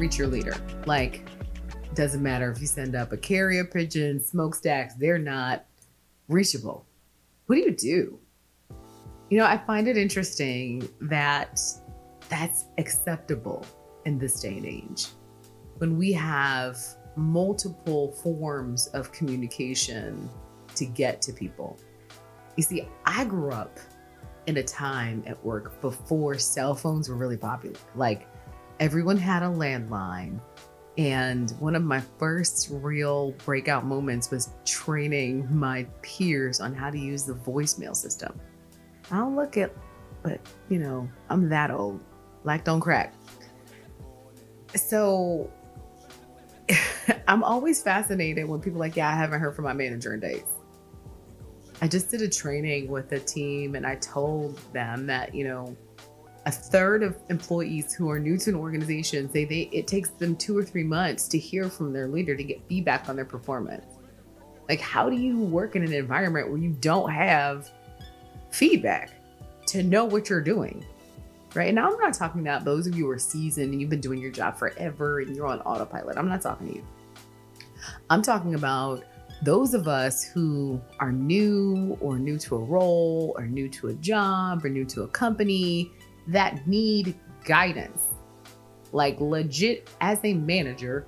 reach your leader. Like, doesn't matter if you send up a carrier pigeon, smokestacks, they're not reachable. What do you do? I find it interesting that that's acceptable in this day and age when we have multiple forms of communication to get to people. You see, I grew up in a time at work before cell phones were really popular. Like, everyone had a landline. And one of my first real breakout moments was training my peers on how to use the voicemail system. I don't look it, but I'm that old. Like, don't crack. So I'm always fascinated when people are like, yeah, I haven't heard from my manager in days. I just did a training with a team and I told them that, a third of employees who are new to an organization say it takes them 2 or 3 months to hear from their leader to get feedback on their performance. Like, how do you work in an environment where you don't have feedback to know what you're doing? Right? And now I'm not talking about those of you who are seasoned and you've been doing your job forever and you're on autopilot. I'm not talking to you. I'm talking about those of us who are new or new to a role or new to a job or new to a company that need guidance. Like, legit, as a manager,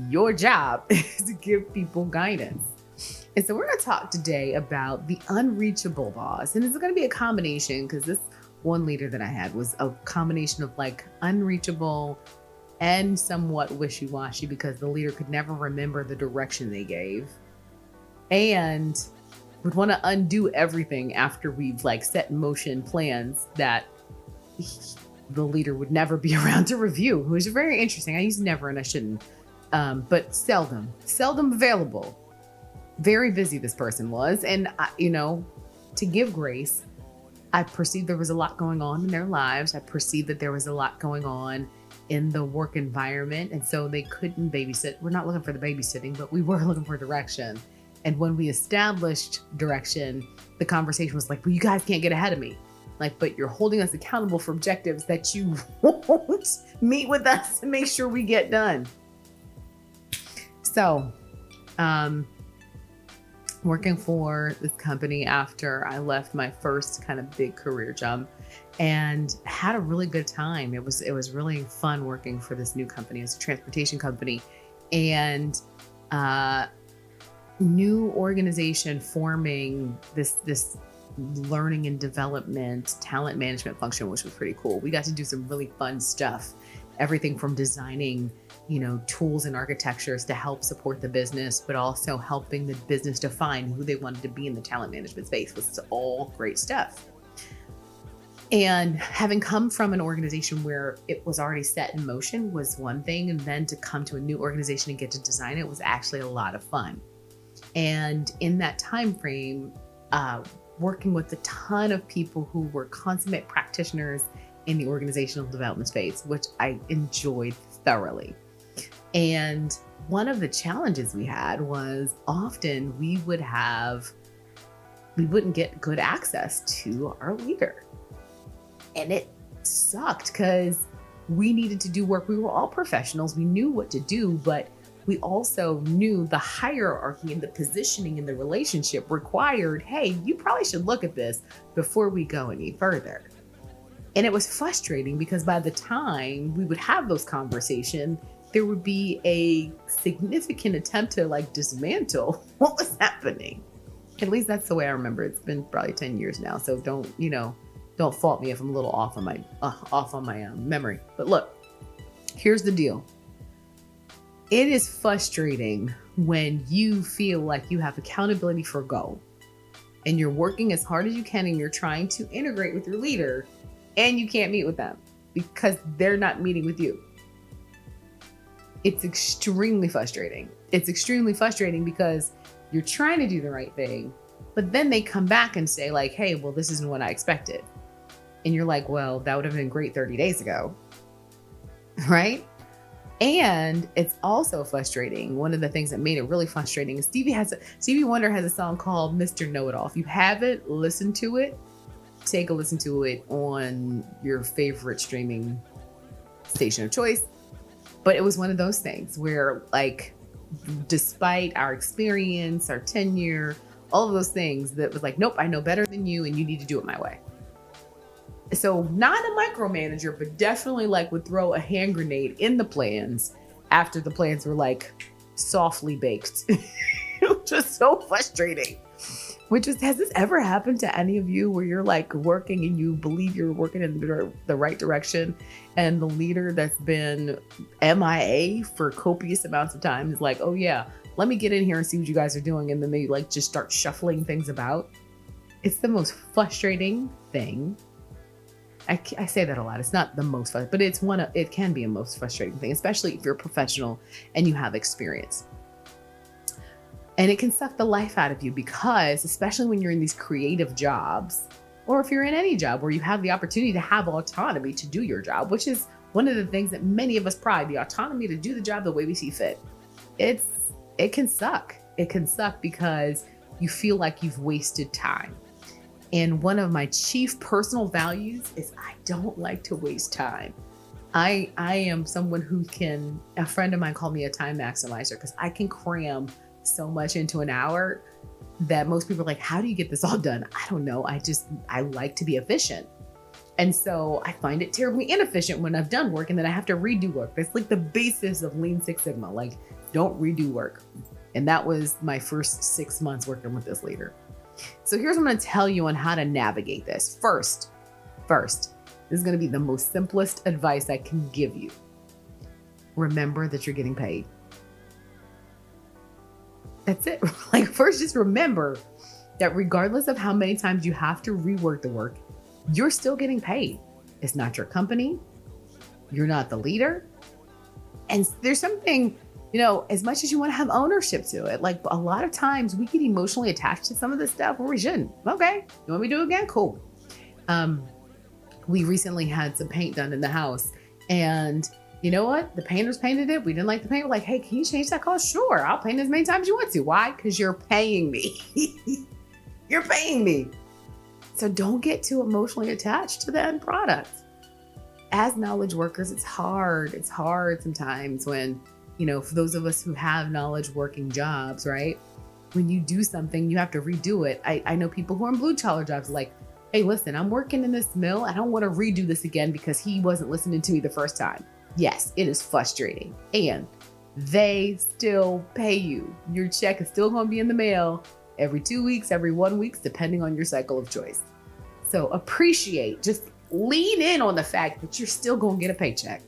your job is to give people guidance. And so we're going to talk today about the unreachable boss. And it's going to be a combination, because this one leader that I had was a combination of like unreachable and somewhat wishy-washy, because the leader could never remember the direction they gave and would want to undo everything after we've like set in motion plans that the leader would never be around to review, which is very interesting. I use never and I shouldn't, but seldom available. Very busy this person was. And, to give grace, I perceived there was a lot going on in their lives. I perceived that there was a lot going on in the work environment. And so they couldn't babysit. We're not looking for the babysitting, but we were looking for direction. And when we established direction, the conversation was like, well, you guys can't get ahead of me. Like, but you're holding us accountable for objectives that you won't meet with us to make sure we get done. So, working for this company after I left my first kind of big career jump and had a really good time. It was really fun working for this new company. It's a transportation company and new organization forming this learning and development, talent management function, which was pretty cool. We got to do some really fun stuff. Everything from designing, tools and architectures to help support the business, but also helping the business define who they wanted to be in the talent management space. Was all great stuff. And having come from an organization where it was already set in motion was one thing, and then to come to a new organization and get to design it was actually a lot of fun. And in that time frame, working with a ton of people who were consummate practitioners in the organizational development space, which I enjoyed thoroughly. And one of the challenges we had was often we wouldn't get good access to our leader. And it sucked because we needed to do work. We were all professionals. We knew what to do, but we also knew the hierarchy and the positioning in the relationship required, hey, you probably should look at this before we go any further. And it was frustrating because by the time we would have those conversations, there would be a significant attempt to like dismantle what was happening. At least that's the way I remember. It's been probably 10 years now. So don't fault me if I'm a little off on my memory. But look, here's the deal. It is frustrating when you feel like you have accountability for a goal and you're working as hard as you can and you're trying to integrate with your leader and you can't meet with them because they're not meeting with you. It's extremely frustrating. It's extremely frustrating because you're trying to do the right thing, but then they come back and say like, hey, well, this isn't what I expected. And you're like, well, that would have been great 30 days ago, right? And it's also frustrating. One of the things that made it really frustrating is Stevie Wonder has a song called Mr. Know-It-All. If you haven't listened to it, take a listen to it on your favorite streaming station of choice. But it was one of those things where, like, despite our experience, our tenure, all of those things, that was like, nope, I know better than you and you need to do it my way. So not a micromanager, but definitely like would throw a hand grenade in the plans after the plans were like softly baked. It was so frustrating. Has this ever happened to any of you where you're like working and you believe you're working in the right direction, and the leader that's been MIA for copious amounts of time is like, oh yeah, let me get in here and see what you guys are doing. And then they like just start shuffling things about. It's the most frustrating thing. I say that a lot. It's not the most fun, but it can be a most frustrating thing, especially if you're a professional and you have experience. And it can suck the life out of you because, especially when you're in these creative jobs, or if you're in any job where you have the opportunity to have autonomy to do your job, which is one of the things that many of us pride, the autonomy to do the job the way we see fit. It can suck. It can suck because you feel like you've wasted time. And one of my chief personal values is I don't like to waste time. I am someone a friend of mine called me a time maximizer because I can cram so much into an hour that most people are like, how do you get this all done? I don't know. I like to be efficient. And so I find it terribly inefficient when I've done work and then I have to redo work. That's like the basis of Lean Six Sigma. Like, don't redo work. And that was my first 6 months working with this leader. So here's what I'm going to tell you on how to navigate this. First, this is going to be the most simplest advice I can give you. Remember that you're getting paid. That's it. Like, first, just remember that regardless of how many times you have to rework the work, you're still getting paid. It's not your company. You're not the leader. And there's something, as much as you want to have ownership to it, like a lot of times we get emotionally attached to some of this stuff where we shouldn't. Okay. You want me to do it again? Cool. We recently had some paint done in the house, and you know what? The painters painted it. We didn't like the paint. We're like, hey, can you change that color? Sure. I'll paint as many times as you want to. Why? Because you're paying me. You're paying me. So don't get too emotionally attached to the end product. As knowledge workers, it's hard. It's hard sometimes when, for those of us who have knowledge working jobs, right? When you do something, you have to redo it. I know people who are in blue collar jobs like, hey, listen, I'm working in this mill. I don't want to redo this again because he wasn't listening to me the first time. Yes, it is frustrating, and they still pay you. Your check is still going to be in the mail every 2 weeks, every 1 week, depending on your cycle of choice. So just lean in on the fact that you're still going to get a paycheck.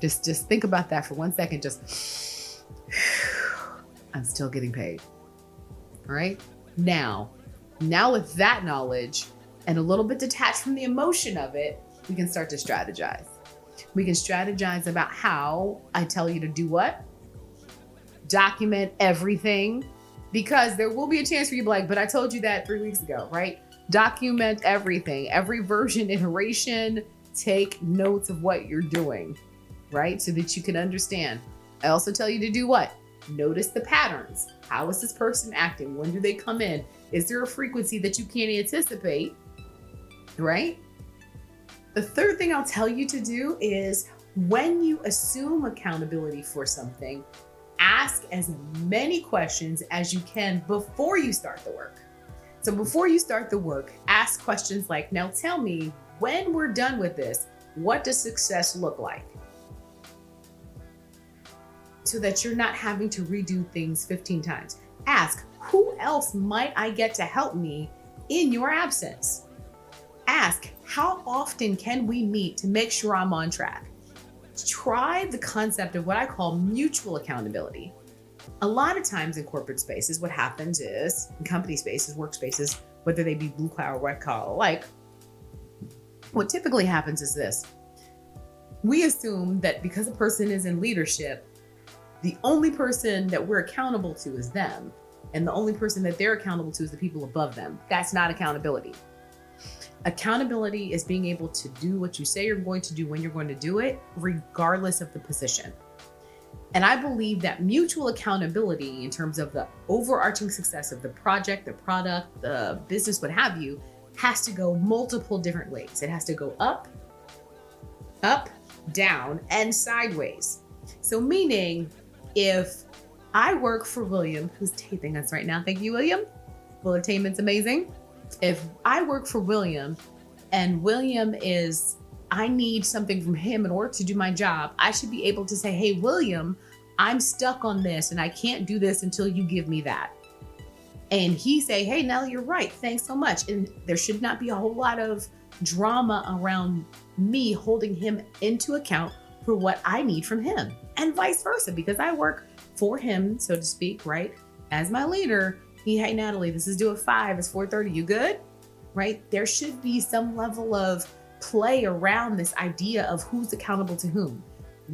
Just think about that for 1 second. Just, I'm still getting paid. All right. Now with that knowledge and a little bit detached from the emotion of it, we can start to strategize. We can strategize about how I tell you to do what? Document everything, because there will be a chance for you to be like, but I told you that 3 weeks ago, right? Document everything, every version, iteration, take notes of what you're doing, right? So that you can understand. I also tell you to do what? Notice the patterns. How is this person acting? When do they come in? Is there a frequency that you can't anticipate, right? The third thing I'll tell you to do is when you assume accountability for something, ask as many questions as you can before you start the work. So before you start the work, ask questions like, now tell me, when we're done with this, what does success look like? So that you're not having to redo things 15 times. Ask, who else might I get to help me in your absence? Ask, how often can we meet to make sure I'm on track? Try the concept of what I call mutual accountability. A lot of times in corporate spaces, what happens is, in company spaces, workspaces, whether they be blue collar or white collar alike, what typically happens is this. We assume that because a person is in leadership, the only person that we're accountable to is them. And the only person that they're accountable to is the people above them. That's not accountability. Accountability is being able to do what you say you're going to do when you're going to do it, regardless of the position. And I believe that mutual accountability in terms of the overarching success of the project, the product, the business, what have you, has to go multiple different ways. It has to go up, down, and sideways. So meaning if I work for William, who's taping us right now. Thank you, William. Entertainment's amazing. If I work for William and William I need something from him in order to do my job, I should be able to say, hey, William, I'm stuck on this and I can't do this until you give me that. And he say, hey, Nell, you're right. Thanks so much. And there should not be a whole lot of drama around me holding him into account for what I need from him and vice versa, because I work for him, so to speak, right? As my leader, hey, Natalie, this is due at 5, it's 4:30, you good? Right? There should be some level of play around this idea of who's accountable to whom.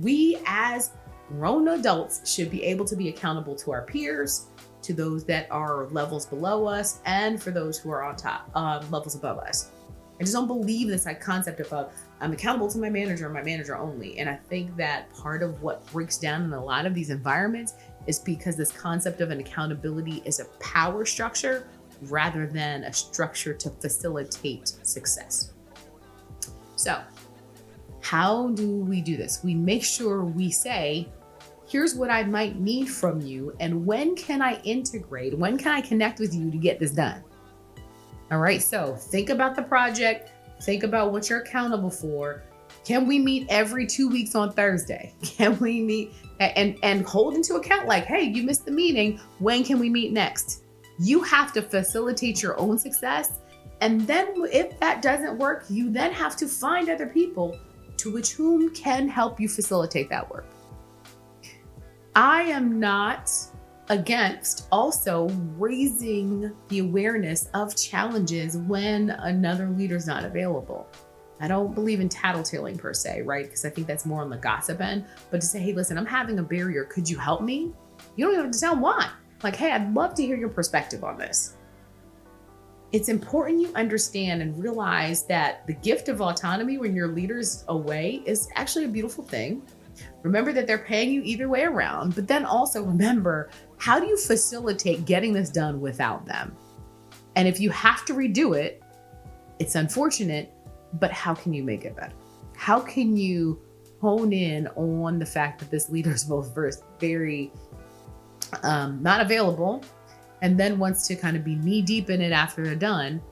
We as grown adults should be able to be accountable to our peers, to those that are levels below us, and for those who are on top, levels above us. I just don't believe this concept of I'm accountable to my manager and my manager only. And I think that part of what breaks down in a lot of these environments is because this concept of an accountability is a power structure rather than a structure to facilitate success. So how do we do this? We make sure we say, here's what I might need from you, and when can I integrate? When can I connect with you to get this done? All right, so think about the project, think about what you're accountable for. Can we meet every 2 weeks on Thursday? Can we meet and hold into account like, hey, you missed the meeting. When can we meet next? You have to facilitate your own success. And then if that doesn't work, you then have to find other people to which whom can help you facilitate that work. I am not against also raising the awareness of challenges when another leader's not available. I don't believe in tattletaling per se, right? Because I think that's more on the gossip end. But to say, hey, listen, I'm having a barrier. Could you help me? You don't even have to tell why. Like, hey, I'd love to hear your perspective on this. It's important you understand and realize that the gift of autonomy when your leader's away is actually a beautiful thing. Remember that they're paying you either way around, but then also remember, how do you facilitate getting this done without them? And if you have to redo it, it's unfortunate, but how can you make it better? How can you hone in on the fact that this leader is both very not available and then wants to kind of be knee deep in it after they're done?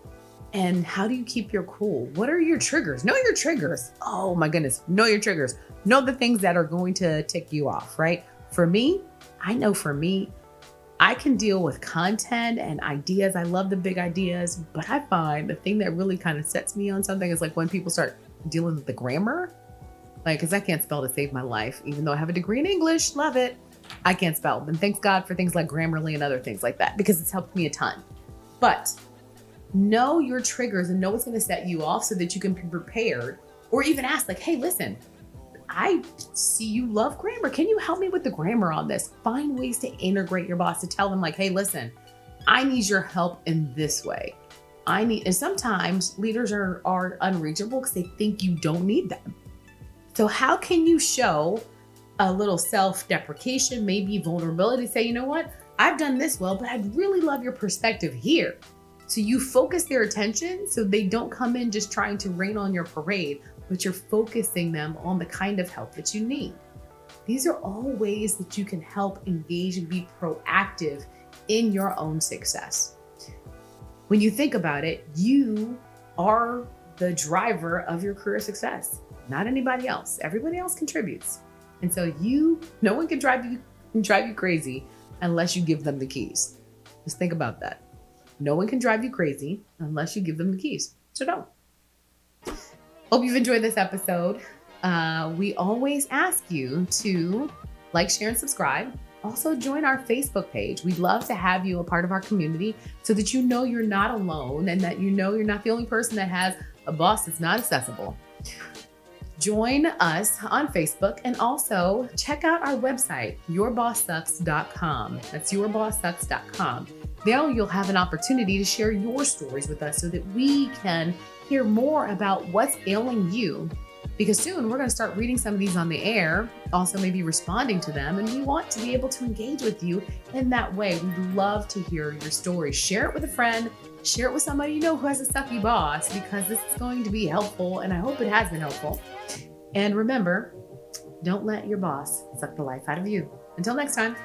And how do you keep your cool? What are your triggers? Know your triggers. Oh my goodness. Know your triggers. Know the things that are going to tick you off, right? For me, I can deal with content and ideas. I love the big ideas, but I find the thing that really kind of sets me on something is like when people start dealing with the grammar, like, cause I can't spell to save my life, even though I have a degree in English, love it. I can't spell. And thanks God for things like Grammarly and other things like that, because it's helped me a ton. But know your triggers and know what's going to set you off so that you can be prepared, or even ask like, hey, listen, I see you love grammar. Can you help me with the grammar on this? Find ways to integrate your boss, to tell them like, hey, listen, I need your help in this way. And sometimes leaders are unreachable because they think you don't need them. So how can you show a little self-deprecation, maybe vulnerability, say, you know what, I've done this well, but I'd really love your perspective here. So you focus their attention so they don't come in just trying to rain on your parade, but you're focusing them on the kind of help that you need. These are all ways that you can help engage and be proactive in your own success. When you think about it, you are the driver of your career success, not anybody else. Everybody else contributes. And so no one can drive you crazy unless you give them the keys. Just think about that. No one can drive you crazy unless you give them the keys. So don't. Hope you've enjoyed this episode. We always ask you to like, share, and subscribe. Also join our Facebook page. We'd love to have you a part of our community so that you know you're not alone and that you know you're not the only person that has a boss that's not accessible. Join us on Facebook and also check out our website, yourbosssucks.com. That's yourbosssucks.com. There you'll have an opportunity to share your stories with us so that we can hear more about what's ailing you. Because soon we're going to start reading some of these on the air, also maybe responding to them. And we want to be able to engage with you in that way. We'd love to hear your story. Share it with a friend. Share it with somebody you know who has a sucky boss, because this is going to be helpful. And I hope it has been helpful. And remember, Don't let your boss suck the life out of you. Until next time.